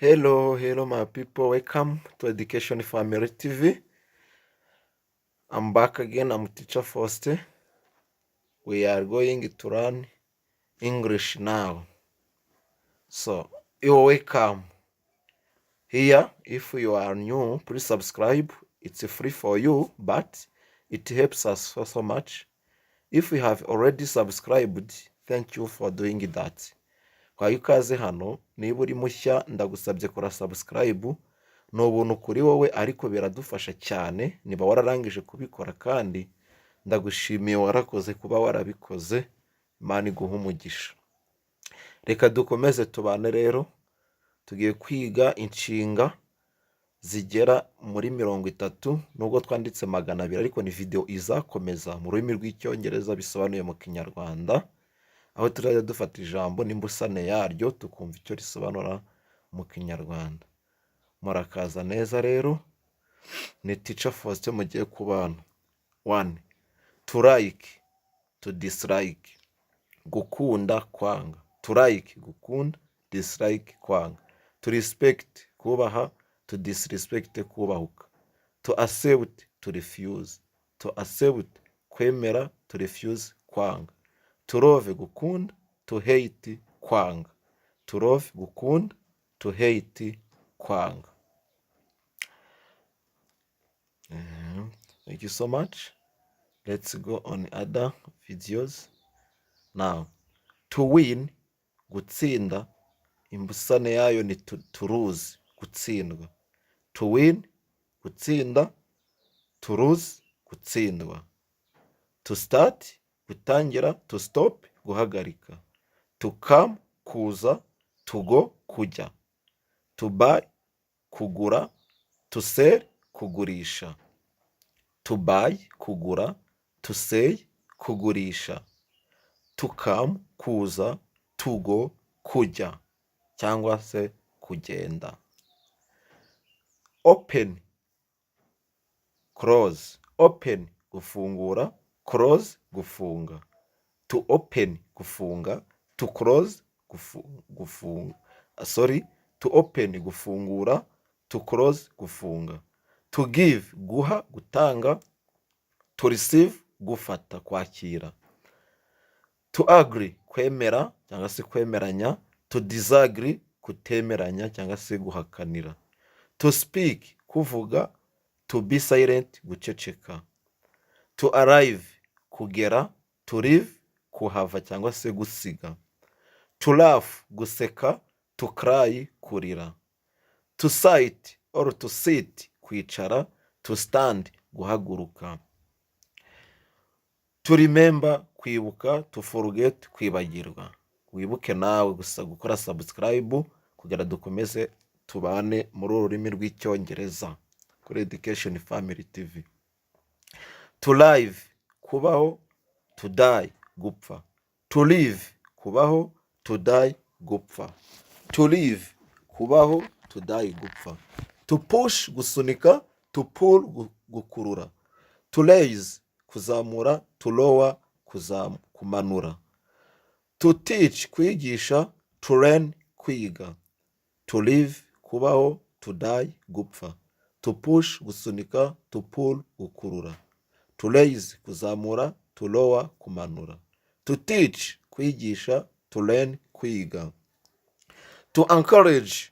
Hello my people, welcome to Education Family TV. I'm back again. I'm teacher Faustin. We are going to learn English now. So you're welcome. Here, if you are new, please subscribe. It's free for you, but it helps us so much. If you have already subscribed, thank you for doing that. Kwa ikaze hano, niba uri mushya ndagusabye kora subscribe. Ni ubuntu kuri wowe ariko biradufasha cyane niba wararangije kubikora, kandi ndagushimiye warakoze kuba warabikoze. Imana iguhe umugisha. Reka dukomeze tubane rero. Tugiye kwiga inshinga zigera muri 30, nubwo twanditse 200, ariko ni video izakomeza mu rurimi rw'icyongereza bisobanuye mu Kinyarwanda, aho turajya dufata ijambo n'imbusane yaryo tukumva icyo risobanura mu Kinyarwanda. Murakaza neza rero, ni teacher Faustin mugiye kubana. 1. To like, to dislike. Gukunda, kwanga. To like, gukunda. Dislike, kwanga. To respect, kubaha. To disrespect, kubahuka. To accept, to refuse. To accept, kwemera. To refuse, kwanga. To love, gukunda. To hate, kwanga. To love, gukunda. To hate, kwanga. Thank you so much. Let's go on other videos. Now, to win, gutsinda, imbusane yayo ni to lose, gutsindwa. To win, gutsinda. To lose, gutsindwa. To start, gutangira. To stop, guhagarika. To come, kuza. To go, kujya. To buy, kugura. To sell, kugurisha. To buy, kugura. To sell, kugurisha. To come, kuza. To go, kujya cyangwa se kugenda. Open, close. Open, gufungura. Close, gufunga. To open, gufunga. To close, gufunga. To open, gufungura. To close, gufunga. To give, guha, gutanga. To receive, gufata, kwakira. To agree, kwemera cyangwa se kwemeranya. To disagree, kutemeranya cyangwa se guhakanira. To speak, kuvuga. To be silent, guceceka. To arrive, kugera. To leave, kuhava cyangwa se gusiga. To laugh, guseka. To cry, kurira. To sit or to sit, kwicara. To stand, guhaguruka. To remember, kwibuka. To forget, kwibagirwa. Wibuke nawe gusa gukora subscribe kugira dukomeze tubane muri ururimi rw'icyongereza kuri Education Family TV. To live, kubaho. To die, gupfa. To live, kubaho. To die, gupfa. To live, kubaho. To die, gupfa. To push, gusunika. To pull, gukurura. To raise, kuzamura. To lower, kumanura. To teach, kwigisha. To learn, kwiga. To live, kubaho. To die, gupfa. To push, gusunika. To pull, gukurura. To raise, kuzamura. To lower, kumanura. To teach, kwigisha. To learn, kwiga. To encourage,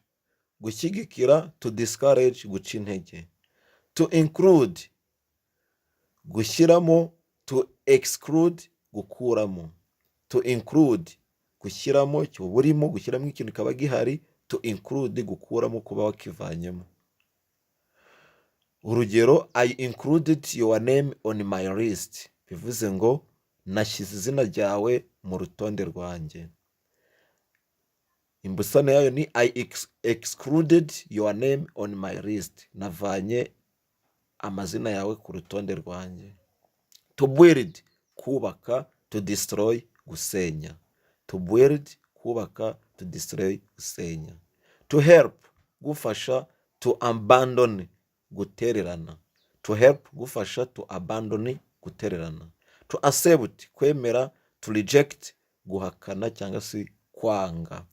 gushyigikira. To discourage, guca intege. To include, gushyiramo. To exclude, gukuramo. To include, gushyiramo burimo, gushyiramo ikintu kaba gihari. To include, gukuramo kuba wakivanyemo. Urugero, I included your name on my list. Bivuze ngo nashyize izina ryawe mu rutonde rwanjye. Imbusane yayo ni I excluded your name on my list. Navanye amazina yawe ku rutonde rwanjye. To build, kubaka. To destroy, gusenya. To build, kubaka. To destroy, gusenya. To help, gufasha. To abandon, gutererana. To help, gufasha. To abandon, gutererana. To accept, kwemera. To reject, guhakana cyangwa se kwanga.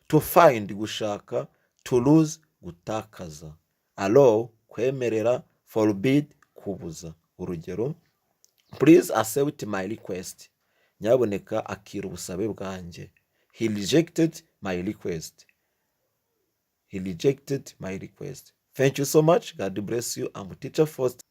To find, gushaka. to lose, gutakaza. Allow, kwemerera. Forbid, kubuza. Urugero, please accept my request. Nyaboneka akira ubusabe bwanjye. He rejected my request. He rejected my request. Thank you so much. God bless you. I'm Teacher Faustin.